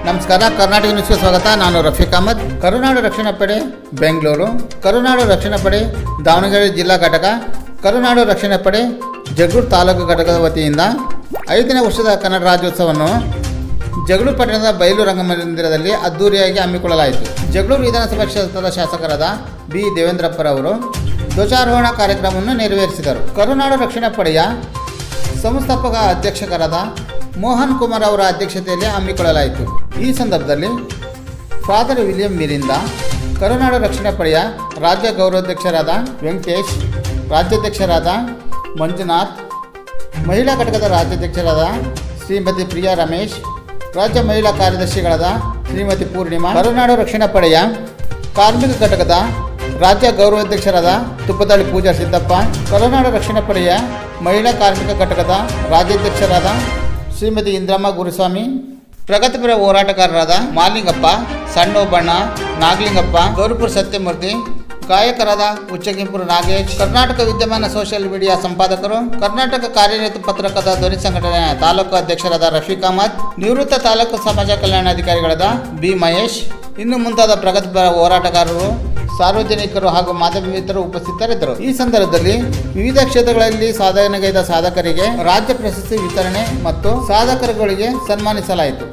ನಮಸ್ಕಾರ, ಕರ್ನಾಟಕ ನ್ಯೂಸ್ಗೆ ಸ್ವಾಗತ. ನಾನು ರಫೀಕ್ ಅಹಮದ್. ಕರುನಾಡು ರಕ್ಷಣಾ ಪಡೆ ಬೆಂಗಳೂರು, ಕರುನಾಡು ರಕ್ಷಣಾ ಪಡೆ ದಾವಣಗೆರೆ ಜಿಲ್ಲಾ ಘಟಕ, ಕರುನಾಡು ರಕ್ಷಣಾ ಪಡೆ ಜಗಳೂರು ತಾಲೂಕು ಘಟಕದ ವತಿಯಿಂದ 5ನೇ ವರ್ಷದ ಕನ್ನಡ ರಾಜ್ಯೋತ್ಸವವನ್ನು ಜಗಳೂರು ಪಟ್ಟಣದ ಬಯಲು ರಂಗಮಂದಿರದಲ್ಲಿ ಅದ್ದೂರಿಯಾಗಿ ಹಮ್ಮಿಕೊಳ್ಳಲಾಯಿತು. ಜಗಳೂರು ವಿಧಾನಸಭಾ ಕ್ಷೇತ್ರದ ಶಾಸಕರಾದ ಬಿ ದೇವೇಂದ್ರಪ್ಪರವರು ಧ್ವಜಾರೋಹಣ ಕಾರ್ಯಕ್ರಮವನ್ನು ನೆರವೇರಿಸಿದರು. ಕರುನಾಡು ರಕ್ಷಣಾ ಪಡೆಯ ಸಂಸ್ಥಾಪಕ ಅಧ್ಯಕ್ಷರಾದ ಮೋಹನ್ ಕುಮಾರ್ ಅವರ ಅಧ್ಯಕ್ಷತೆಯಲ್ಲಿ ಹಮ್ಮಿಕೊಳ್ಳಲಾಯಿತು. ಈ ಸಂದರ್ಭದಲ್ಲಿ ಫಾದರ್ ವಿಲಿಯಂ ಮಿರಿಂದ, ಕರುನಾಡು ರಕ್ಷಣಾ ಪಡೆಯ ರಾಜ್ಯ ಗೌರವಾಧ್ಯಕ್ಷರಾದ ವೆಂಕಟೇಶ್, ರಾಜ್ಯಾಧ್ಯಕ್ಷರಾದ ಮಂಜುನಾಥ್, ಮಹಿಳಾ ಘಟಕದ ರಾಜ್ಯಾಧ್ಯಕ್ಷರಾದ ಶ್ರೀಮತಿ ಪ್ರಿಯಾ ರಮೇಶ್, ರಾಜ್ಯ ಮಹಿಳಾ ಕಾರ್ಯದರ್ಶಿಗಳಾದ ಶ್ರೀಮತಿ ಪೂರ್ಣಿಮಾ, ಕರುನಾಡು ರಕ್ಷಣಾ ಪಡೆಯ ಕಾರ್ಮಿಕ ಘಟಕದ ರಾಜ್ಯ ಗೌರವಾಧ್ಯಕ್ಷರಾದ ತುಪ್ಪದಳ್ಳಿ ಪೂಜಾ ಸಿದ್ದಪ್ಪ, ಕರುನಾಡು ರಕ್ಷಣಾ ಪಡೆಯ ಮಹಿಳಾ ಕಾರ್ಮಿಕ ಘಟಕದ ರಾಜ್ಯಾಧ್ಯಕ್ಷರಾದ ಶ್ರೀಮತಿ ಇಂದ್ರಮ್ಮ ಗುರುಸ್ವಾಮಿ, ಪ್ರಗತಿಪರ ಹೋರಾಟಗಾರರಾದ ಮಾಲಿಂಗಪ್ಪ, ಸಣ್ಣೋಬಣ್ಣ, ನಾಗಲಿಂಗಪ್ಪ, ಗೌರಿಪುರ ಸತ್ಯಮೂರ್ತಿ, ಗಾಯಕರಾದ ಉಚ್ಚಗಿಂಪುರ ನಾಗೇಶ್, ಕರ್ನಾಟಕ ವಿದ್ಯಮಾನ ಸೋಷಿಯಲ್ ಮೀಡಿಯಾ ಸಂಪಾದಕರು, ಕರ್ನಾಟಕ ಕಾರ್ಯನಿರತ ಪತ್ರಕರ್ತರ ಧ್ವನಿ ಸಂಘಟನೆಯ ತಾಲೂಕು ಅಧ್ಯಕ್ಷರಾದ ರಫೀಕ್ ಅಹಮದ್, ನಿವೃತ್ತ ತಾಲೂಕು ಸಮಾಜ ಕಲ್ಯಾಣಾಧಿಕಾರಿಗಳಾದ ಬಿ ಮಹೇಶ್, ಇನ್ನು ಮುಂತಾದ ಪ್ರಗತಿಪರ ಹೋರಾಟಗಾರರು, ಸಾರ್ವಜನಿಕರು ಹಾಗೂ ಮಾಧ್ಯಮಿತರು ಉಪಸ್ಥಿತರಿದ್ದರು. ಈ ಸಂದರ್ಭದಲ್ಲಿ ವಿವಿಧ ಕ್ಷೇತ್ರಗಳಲ್ಲಿ ಸಾಧನೆಗೈದ ಸಾಧಕರಿಗೆ ರಾಜ್ಯ ಪ್ರಶಸ್ತಿ ವಿತರಣೆ ಮತ್ತು ಸಾಧಕರುಗಳಿಗೆ ಸನ್ಮಾನಿಸಲಾಯಿತು.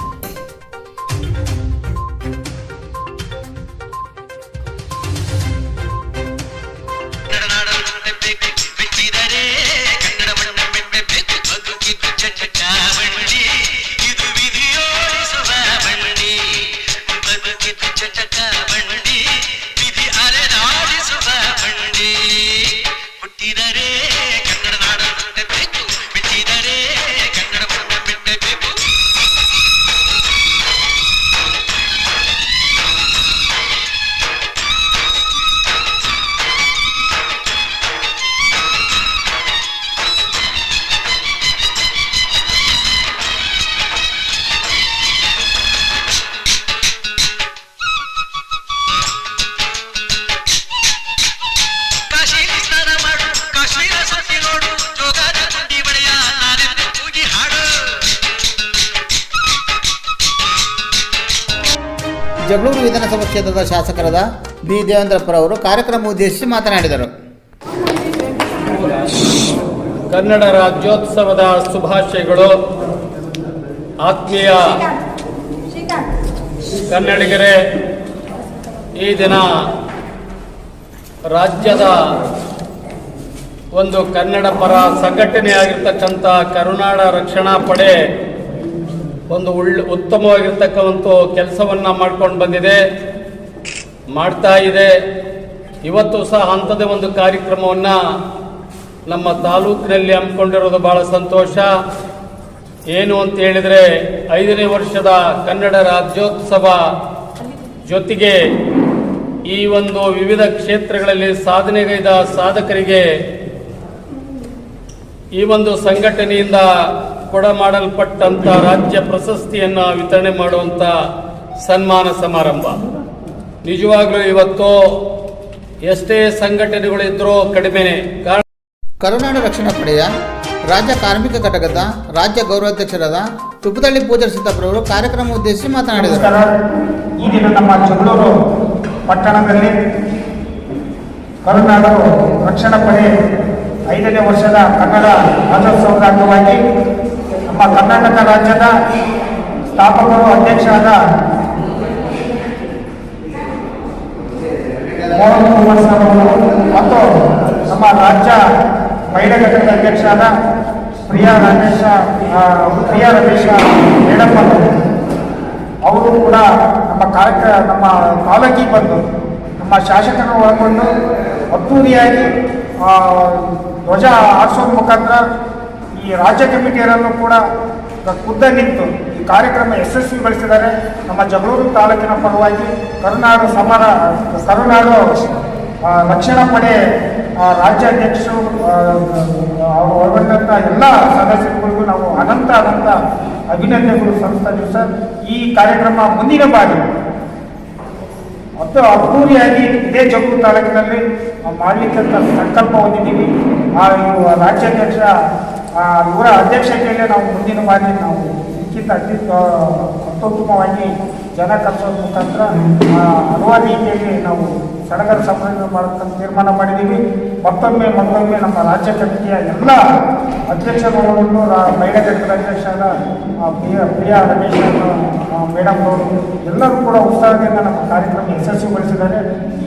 ಜಗಳೂರು ವಿಧಾನಸಭಾ ಕ್ಷೇತ್ರದ ಶಾಸಕರಾದ ಬಿ ದೇವೇಂದ್ರಪ್ಪರವರು ಕಾರ್ಯಕ್ರಮ ಉದ್ದೇಶಿಸಿ ಮಾತನಾಡಿದರು. ಕನ್ನಡ ರಾಜ್ಯೋತ್ಸವದ ಶುಭಾಶಯಗಳು. ಆತ್ಮೀಯ ಕನ್ನಡಿಗರೇ, ಈ ದಿನ ರಾಜ್ಯದ ಒಂದು ಕನ್ನಡ ಪರ ಸಂಘಟನೆಯಾಗಿರ್ತಕ್ಕಂಥ ಕರುನಾಡ ರಕ್ಷಣಾ ಪಡೆ ಒಂದು ಉತ್ತಮವಾಗಿರ್ತಕ್ಕಂಥ ಕೆಲಸವನ್ನು ಮಾಡ್ಕೊಂಡು ಬಂದಿದೆ, ಮಾಡ್ತಾ ಇದೆ. ಇವತ್ತು ಸಹ ಅಂಥದ್ದೇ ಒಂದು ಕಾರ್ಯಕ್ರಮವನ್ನು ನಮ್ಮ ತಾಲೂಕಿನಲ್ಲಿ ಹಮ್ಮಿಕೊಂಡಿರೋದು ಭಾಳ ಸಂತೋಷ. ಏನು ಅಂತ ಹೇಳಿದರೆ, 5ನೇ ವರ್ಷದ ಕನ್ನಡ ರಾಜ್ಯೋತ್ಸವ ಜೊತೆಗೆ ಈ ಒಂದು ವಿವಿಧ ಕ್ಷೇತ್ರಗಳಲ್ಲಿ ಸಾಧನೆಗೈದ ಸಾಧಕರಿಗೆ ಈ ಒಂದು ಸಂಘಟನೆಯಿಂದ ಕೊಡಮಾಡಲ್ಪಟ್ಟಂಥ ರಾಜ್ಯ ಪ್ರಶಸ್ತಿಯನ್ನು ವಿತರಣೆ ಮಾಡುವಂಥ ಸನ್ಮಾನ ಸಮಾರಂಭ. ನಿಜವಾಗ್ಲೂ ಇವತ್ತು ಎಷ್ಟೇ ಸಂಘಟನೆಗಳಿದ್ರೂ ಕಡಿಮೆನೆ. ಕರುನಾಡು ರಕ್ಷಣಾ ಪಡೆಯ ರಾಜ್ಯ ಕಾರ್ಮಿಕ ಘಟಕದ ರಾಜ್ಯ ಗೌರವಾಧ್ಯಕ್ಷರಾದ ತುಪ್ಪದಳ್ಳಿ ಪೂಜಾ ಸಿದ್ದಪ್ಪರವರು ಕಾರ್ಯಕ್ರಮ ಉದ್ದೇಶಿಸಿ ಮಾತನಾಡಿದರು. ಈ ದಿನ ನಮ್ಮ ಜಗಳೂರು ಪಟ್ಟಣದಲ್ಲಿ ಕರುನಾಡು ರಕ್ಷಣಾ ಪಡೆ 5ನೇ ವರ್ಷದ ಕನ್ನಡ ರಾಜ್ಯೋತ್ಸವದ ಅಂಗವಾಗಿ ನಮ್ಮ ಕರ್ನಾಟಕ ರಾಜ್ಯದ ಸ್ಥಾಪಕರು ಅಧ್ಯಕ್ಷರಾದ ಮೋಹನ್ ಕುಮಾರ್ ಸರ್ ಅವರು ಮತ್ತು ನಮ್ಮ ರಾಜ್ಯ ಮಹಿಳಾ ಘಟಕದ ಅಧ್ಯಕ್ಷರಾದ ಪ್ರಿಯಾ ರಮೇಶ ಮೇಡಮ್ ಅವರು ಕೂಡ ನಮ್ಮ ತಾಲೂಕಿಗೆ ಬಂದು ನಮ್ಮ ಶಾಸಕರನ್ನು ಒಳಗೊಂಡು ಅದ್ದೂರಿಯಾಗಿ ಧ್ವಜ ಆರಿಸೋದ್ರ ಮುಖಾಂತರ ಈ ರಾಜ್ಯ ಕಮಿಟಿಯರನ್ನು ಕೂಡ ಖುದ್ದ ನಿಂತು ಈ ಕಾರ್ಯಕ್ರಮ ಯಶಸ್ವಿಗೊಳಿಸಿದ್ದಾರೆ. ನಮ್ಮ ಜಗಳೂರು ತಾಲೂಕಿನ ಪರವಾಗಿ ಕರುನಾಡು ರಕ್ಷಣಾ ಪಡೆ ರಾಜ್ಯಾಧ್ಯಕ್ಷರು ಒಳಗೊಂಡಂಥ ಎಲ್ಲ ಸದಸ್ಯರುಗಳಿಗೂ ನಾವು ಅನಂತ ಅಭಿನಂದನೆಗಳು ಸಲ್ಲಿಸ್ತಾ ಸರ್. ಈ ಕಾರ್ಯಕ್ರಮ ಮುಂದಿನ ಬಾರಿ ಅದ್ದೂರಿಯಾಗಿ ಇದೇ ಜಗಳೂರು ತಾಲೂಕಿನಲ್ಲಿ ಮಾಡಲಿಕ್ಕೆ ಸಂಕಲ್ಪ ಹೊಂದಿದ್ದೀವಿ. ರಾಜ್ಯಾಧ್ಯಕ್ಷ ಇವರ ಅಧ್ಯಕ್ಷತೆಯಲ್ಲೇ ನಾವು ಮುಂದಿನ ಬಾರಿ ನಾವು ಇದಕ್ಕಿಂತ ಅತ್ಯುತ್ತಮವಾಗಿ ಜನ ಕಲಿಸೋದ್ರ ಮುಖಾಂತರ ಹಲವಾರು ರೀತಿಯಲ್ಲಿ ನಾವು ಸಡಗರ ಸಂಭ್ರಮ ಮಾಡೋಕ್ಕಂತ ತೀರ್ಮಾನ ಮಾಡಿದ್ದೀವಿ. ಮತ್ತೊಮ್ಮೆ ನಮ್ಮ ರಾಜ್ಯ ಕಮಿಟಿಯ ಎಲ್ಲ ಅಧ್ಯಕ್ಷರುಗಳನ್ನು ಮಹಿಳಾ ಘಟಕದ ಅಧ್ಯಕ್ಷರಾದ ಪ್ರಿಯಾ ರಮೇಶ್ ಮೇಡಮ್ ಅವರು ಎಲ್ಲರೂ ಕೂಡ ಉತ್ಸಾಹದಿಂದ ನಮ್ಮ ಕಾರ್ಯಕ್ರಮ ಯಶಸ್ವಿಗೊಳಿಸಿದ್ದಾರೆ.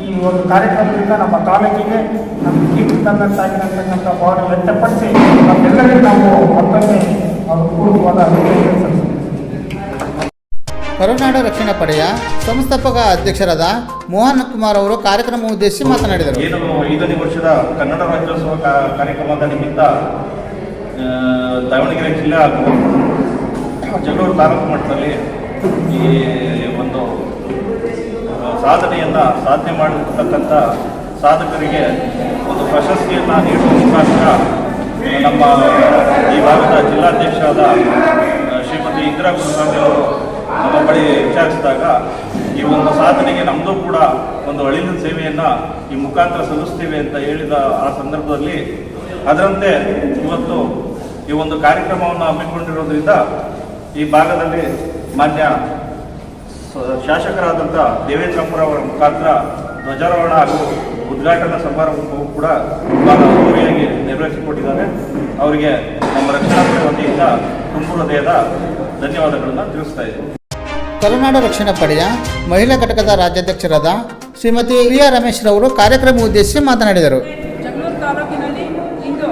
ಈ ಒಂದು ಕಾರ್ಯಕ್ರಮದಿಂದ ನಮ್ಮ ತಾಲೂಕಿಗೆ ನಮ್ಮ ಕೀರ್ತಿ ತಂದಂತಾಗಿರತಕ್ಕಂಥ ಭಾವನೆ ವ್ಯಕ್ತಪಡಿಸಿ ನಮ್ಮೆಲ್ಲರಿಗೂ ನಾವು ಮತ್ತೊಮ್ಮೆ ಪೂರ್ವವಾದ ಅಭಿನಂದನೆ ಸಲ್ಲಿಸುತ್ತೇವೆ. ಕರುನಾಡು ರಕ್ಷಣಾ ಪಡೆಯ ಸಂಸ್ಥಾಪಕ ಅಧ್ಯಕ್ಷರಾದ ಮೋಹನ್ ಕುಮಾರ್ ಅವರು ಕಾರ್ಯಕ್ರಮ ಉದ್ದೇಶಿಸಿ ಮಾತನಾಡಿದರು. ಏನು 5ನೇ ವರ್ಷದ ಕನ್ನಡ ರಾಜ್ಯೋತ್ಸವ ಕಾರ್ಯಕ್ರಮದ ನಿಮಿತ್ತ ದಾವಣಗೆರೆ ಜಿಲ್ಲಾ ಹಾಗೂ ಜಗಳೂರು ತಾಲೂಕು ಮಟ್ಟದಲ್ಲಿ ಈ ಒಂದು ಸಾಧನೆ ಮಾಡಿರ್ತಕ್ಕಂಥ ಸಾಧಕರಿಗೆ ಒಂದು ಪ್ರಶಸ್ತಿಯನ್ನು ನೀಡುವ ಮುಖಾಂತರ ನಮ್ಮ ಈ ಭಾಗದ ಜಿಲ್ಲಾಧ್ಯಕ್ಷರಾದ ಶ್ರೀಮತಿ ಇಂದಿರಾ ಗುರುಸ್ವಾಮಿ ಅವರು ನಮ್ಮ ಬಳಿ ವಿಚಾರಿಸಿದಾಗ ಈ ಒಂದು ಸಾಧನೆಗೆ ನಮ್ಮದು ಕೂಡ ಒಂದು ಅಳಿಲು ಸೇವೆಯನ್ನು ಈ ಮುಖಾಂತರ ಸಲ್ಲಿಸ್ತೀವಿ ಅಂತ ಹೇಳಿದ ಆ ಸಂದರ್ಭದಲ್ಲಿ ಅದರಂತೆ ಇವತ್ತು ಈ ಒಂದು ಕಾರ್ಯಕ್ರಮವನ್ನು ಹಮ್ಮಿಕೊಂಡಿರೋದ್ರಿಂದ ಈ ಭಾಗದಲ್ಲಿ ಮಾನ್ಯ ಶಾಸಕರಾದಂಥ ದೇವೇಂದ್ರಪುರ ಅವರ ಮುಖಾಂತರ ಧ್ವಜಾರೋಹಣ ಹಾಗೂ ಉದ್ಘಾಟನಾ ಸಮಾರಂಭವು ಕೂಡ ಬಹಳ ಅದ್ದೂರಿಯಾಗಿ ನೆರವೇರಿಸಿಕೊಟ್ಟಿದ್ದಾರೆ. ಅವರಿಗೆ ನಮ್ಮ ರಕ್ಷಣಾ ಪಡೆ ವತಿಯಿಂದ ತುಂಬು ಹೃದಯದ ಧನ್ಯವಾದಗಳನ್ನು ತಿಳಿಸ್ತಾ ಇದ್ದೀವಿ. ಕರುನಾಡು ರಕ್ಷಣಾ ಪಡೆಯ ಮಹಿಳಾ ಘಟಕದ ರಾಜ್ಯಾಧ್ಯಕ್ಷರಾದ ಶ್ರೀಮತಿ ಪ್ರಿಯಾ ರಮೇಶ್ ರವರು ಕಾರ್ಯಕ್ರಮ ಉದ್ದೇಶಿಸಿ ಮಾತನಾಡಿದರು. ಜಗಳೂರು ತಾಲೂಕಿನಲ್ಲಿ ಇಂದು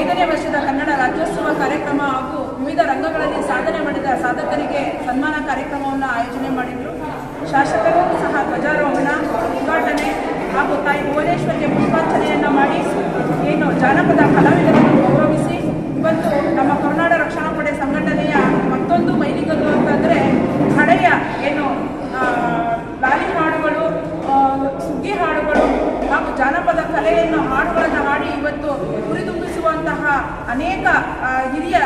5ನೇ ವರ್ಷದ ಕನ್ನಡ ರಾಜ್ಯೋತ್ಸವ ಕಾರ್ಯಕ್ರಮ ಹಾಗೂ ವಿವಿಧ ರಂಗಗಳಲ್ಲಿ ಸಾಧನೆ ಮಾಡಿದ ಸಾಧಕರಿಗೆ ಸನ್ಮಾನ ಕಾರ್ಯಕ್ರಮವನ್ನು ಆಯೋಜನೆ ಮಾಡಿದರು. ಶಾಸಕರು ಸಹ ಧ್ವಜಾರೋಹಣ, ಉದ್ಘಾಟನೆ ಹಾಗೂ ತಾಯಿ ಭುವನೇಶ್ವರಿಗೆ ಪುಷ್ಪಾರ್ಚನೆಯನ್ನು ಮಾಡಿ ಏನು ಜಾನಪದ ಕಲಾವಿದರನ್ನು ಗೌರವಿಸಿ ಇವತ್ತು ನಮ್ಮ ಕರುನಾಡು ರಕ್ಷಣಾ ಪಡೆ ಸಂಘಟನೆಯ ಮತ್ತೊಂದು ಮೈಲಿಗಲ್ಲು ಅಂತಂದರೆ ಹಳೆಯ ಏನು ಲಾಲಿ ಹಾಡುಗಳು, ಸುಗ್ಗಿ ಹಾಡುಗಳು ಹಾಗೂ ಜಾನಪದ ಕಲೆಯನ್ನು ಹಾಡುಗಳನ್ನು ಹಾಡಿ ಇವತ್ತು ಹುರಿದುಂಬಿಸುವಂತಹ ಅನೇಕ ಹಿರಿಯ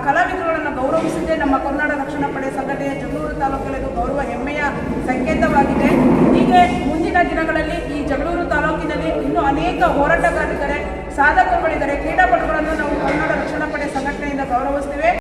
ಕಲಾವಿದರುಗಳನ್ನು ಗೌರವಿಸಿದ್ದೇ ನಮ್ಮ ಕರುನಾಡು ರಕ್ಷಣಾ ಪಡೆ ಸಂಘಟನೆಯ ಜಗಳೂರು ತಾಲೂಕಿನಲ್ಲಿ ಗೌರವ ಹೆಮ್ಮೆಯ ಸಂಕೇತವಾಗಿದೆ. ಹೀಗೆ ಮುಂದಿನ ದಿನಗಳಲ್ಲಿ ಈ ಜಗಳೂರು ತಾಲೂಕಿನಲ್ಲಿ ಇನ್ನೂ ಅನೇಕ ಹೋರಾಟಗಾರರಿದ್ದಾರೆ, ಸಾಧಕರುಗಳಿದ್ದಾರೆ, ಕ್ರೀಡಾಪಟುಗಳನ್ನು ನಾವು ಕರುನಾಡು ರಕ್ಷಣಾ ಪಡೆ ಸಂಘಟನೆಯಿಂದ ಗೌರವಿಸ್ತೇವೆ.